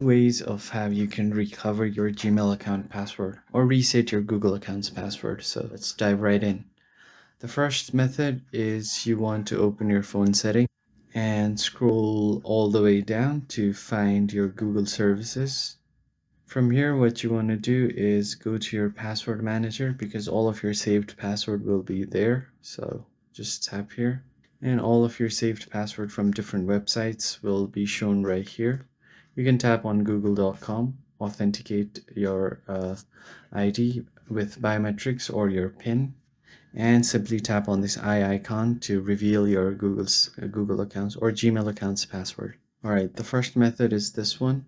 Ways of how you can recover your Gmail account password or reset your Google account's password. So let's dive right in. The first method is you want to open your phone setting and scroll all the way down to find your Google services. From here, what you want to do is go to your password manager because all of your saved password will be there. So just tap here and all of your saved password from different websites will be shown right here. You can tap on google.com, authenticate your ID with biometrics or your PIN, and simply tap on this eye icon to reveal your Google accounts or Gmail accounts password. All right, the first method is this one.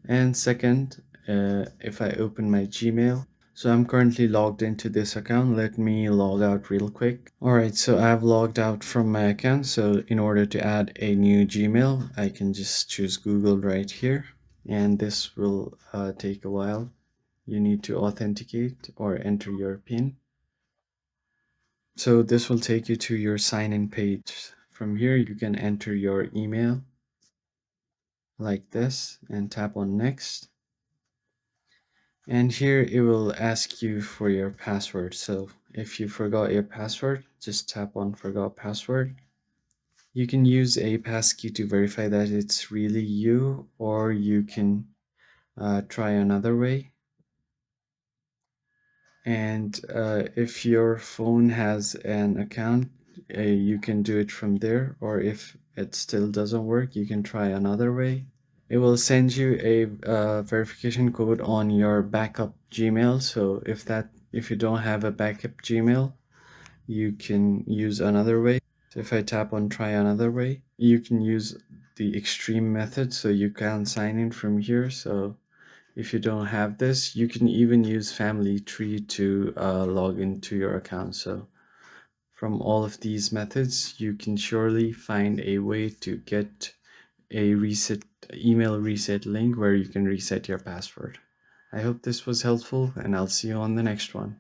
And second, if I open my Gmail, so I'm currently logged into this account. Let me log out real quick. All right, so I've logged out from my account. So in order to add a new Gmail, I can just choose Google right here. And this will take a while. You need to authenticate or enter your PIN. So this will take you to your sign-in page. From here, you can enter your email like this and tap on next. And here it will ask you for your password. So if you forgot your password, just tap on forgot password. You can use a passkey to verify that it's really you, or you can try another way. And if your phone has an account, you can do it from there, or if it still doesn't work, you can try another way. It will send you a verification code on your backup Gmail. So if you don't have a backup Gmail, you can use another way. So if I tap on try another way, you can use the extreme method. So you can sign in from here. So if you don't have this, you can even use Family Tree to log into your account. So from all of these methods, you can surely find a way to get a reset email reset link where you can reset your password. I hope this was helpful and I'll see you on the next one.